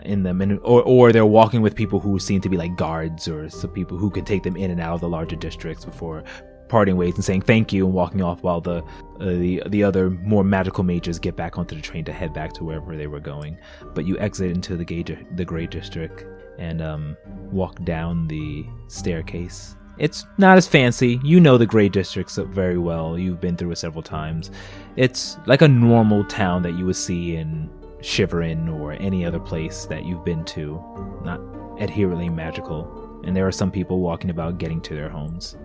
S1: in them, and or they're walking with people who seem to be like guards or some people who can take them in and out of the larger districts before parting ways and saying thank you and walking off while the other more magical mages get back onto the train to head back to wherever they were going. But you exit into the Gray District and walk down the staircase. It's not as fancy. You know the Gray District very well. You've been through it several times. It's like a normal town that you would see in Shiverin or any other place that you've been to. Not adherently magical. And there are some people walking about getting to their homes.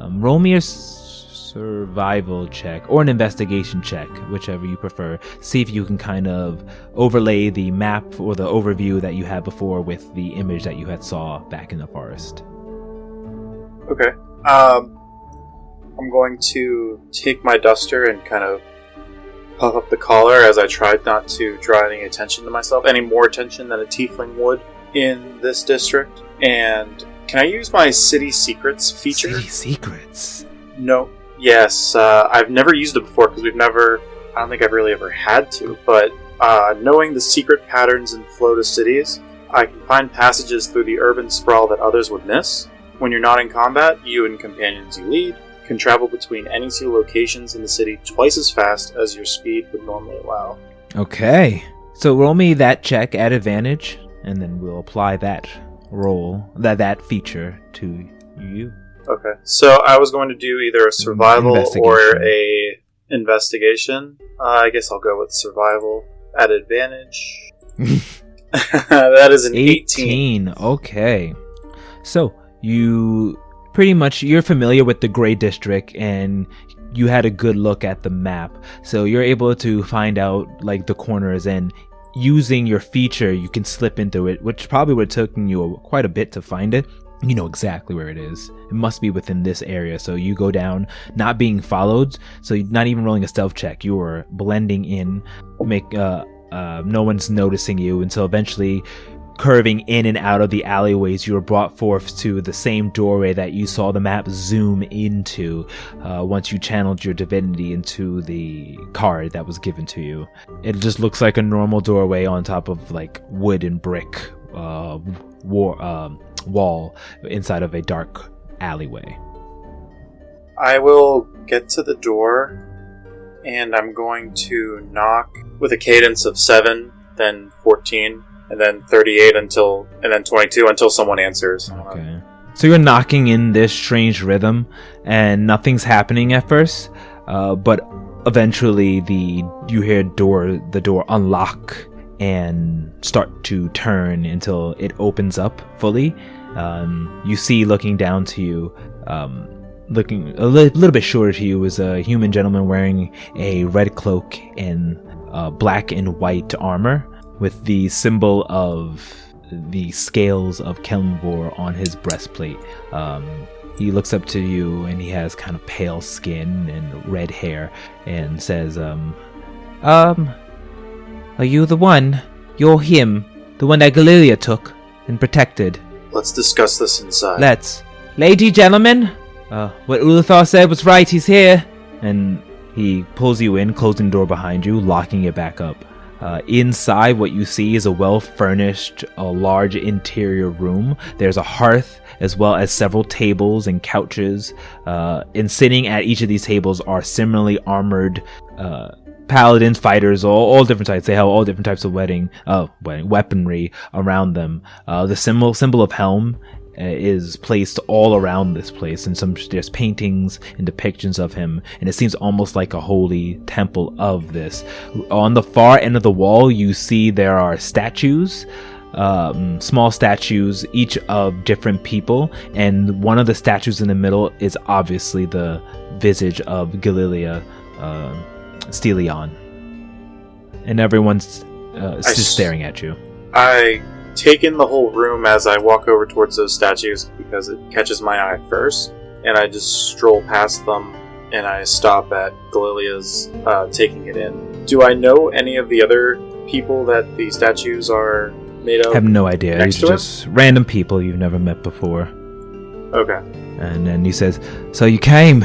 S1: Roll me a survival check or an investigation check, whichever you prefer. See if you can kind of overlay the map or the overview that you had before with the image that you had saw back in the forest.
S6: Okay. I'm going to take my duster and kind of puff up the collar as I tried not to draw any attention to myself, any more attention than a tiefling would in this district. And can I use my City Secrets feature?
S1: City Secrets?
S6: No. Yes, I've never used it before because I don't think I've really ever had to, but knowing the secret patterns and flow to cities, I can find passages through the urban sprawl that others would miss. When you're not in combat, you and companions you lead can travel between any two locations in the city twice as fast as your speed would normally allow.
S1: Okay. So roll me that check at advantage, and then we'll apply that roll, that feature to you.
S6: Okay. So I was going to do either a survival or a investigation. I guess I'll go with survival at advantage. That is an 18.
S1: Okay. So you're familiar with the Gray District and you had a good look at the map. So you're able to find out like the corners, and using your feature, you can slip into it, which probably would have taken you quite a bit to find it. You know exactly where it is. It must be within this area. So you go down, not being followed. So you're not even rolling a stealth check. You are blending in, no one's noticing you until eventually, curving in and out of the alleyways, you are brought forth to the same doorway that you saw the map zoom into once you channeled your divinity into the card that was given to you. It just looks like a normal doorway on top of like wood and brick wall inside of a dark alleyway.
S6: I will get to the door and I'm going to knock with a cadence of 7, then 14, and then 38 and then 22 until someone answers.
S1: Okay. So you're knocking in this strange rhythm and nothing's happening at first, but eventually you hear the door unlock and start to turn until it opens up fully. You see, looking down to you, looking a little bit shorter to you, is a human gentleman wearing a red cloak and black and white armor, with the symbol of the scales of Kelmvor on his breastplate. He looks up to you and he has kind of pale skin and red hair and says, are you the one? You're him, the one that Galilia took and protected.
S6: Let's discuss this inside.
S1: Let's. Lady, gentlemen, what Uluthar said was right, he's here. And he pulls you in, closing the door behind you, locking it back up. Inside, what you see is a well-furnished, large interior room. There's a hearth, as well as several tables and couches. And sitting at each of these tables are similarly armored paladins, fighters, all different types. They have all different types of weaponry around them. The symbol of Helm is placed all around this place, and there's paintings and depictions of him, and it seems almost like a holy temple of this. On the far end of the wall, you see there are statues, small statues, each of different people, and one of the statues in the middle is obviously the visage of Galilia Stelion, and everyone's just staring at you.
S6: I take in the whole room as I walk over towards those statues because it catches my eye first, and I just stroll past them and I stop at Galilia's taking it in. Do I know any of the other people that the statues are made of?
S1: I have no idea. These are just random people you've never met before.
S6: Okay.
S1: And then he says, so you came.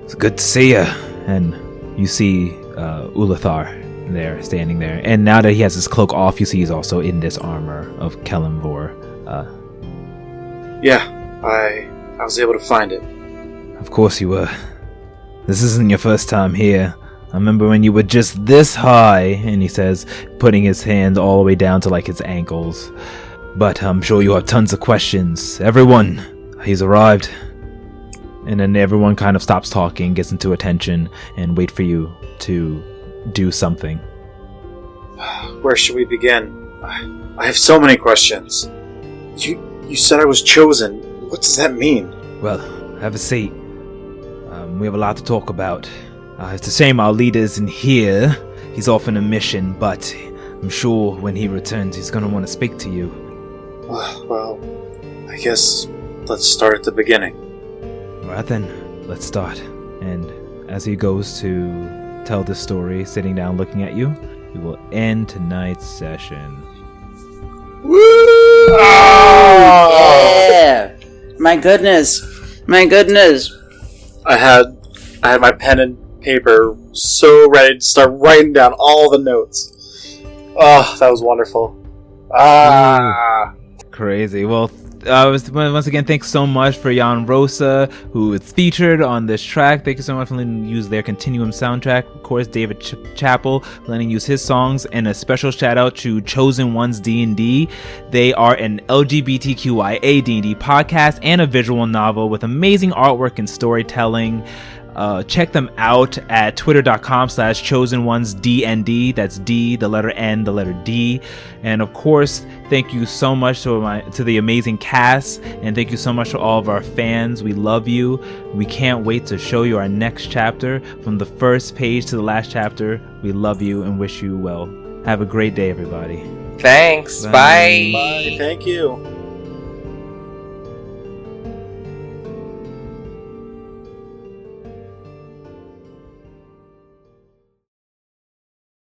S1: It's good to see you. And you see Ulathar there, standing there. And now that he has his cloak off, you see he's also in this armor of Kelemvor.
S6: Yeah, I was able to find it.
S1: Of course you were. This isn't your first time here. I remember when you were just this high, and he says, putting his hands all the way down to like his ankles. But I'm sure you have tons of questions. Everyone, he's arrived. And then everyone kind of stops talking, gets into attention, and wait for you to do something.
S6: Where should we begin? I have so many questions. You said I was chosen. What does that mean?
S1: Well, have a seat. We have a lot to talk about. It's a shame our leader isn't here. He's off on a mission, but I'm sure when he returns, he's going to want to speak to you.
S6: Well, I guess let's start at the beginning.
S1: Alright then, let's start. And as he goes to tell the story, sitting down looking at you, we will end tonight's session.
S3: Woo!
S4: Yeah! My goodness!
S6: I had my pen and paper so ready to start writing down all the notes. Oh, that was wonderful.
S1: Crazy. Well, once again, thanks so much for Jan Rosa, who is featured on this track. Thank you so much for letting me use their Continuum soundtrack. Of course, David Chappell letting use his songs, and a special shout out to Chosen Ones D&D. They are an LGBTQIA D&D podcast and a visual novel with amazing artwork and storytelling. Check them out at twitter.com/chosenonesdnd. That's D, the letter N, the letter D. And of course, thank you so much to the amazing cast, and thank you so much to all of our fans. We love you. We can't wait to show you our next chapter. From the first page to the last chapter, we love you and wish you well. Have a great day, everybody.
S2: Thanks. Bye.
S6: Bye. Thank you.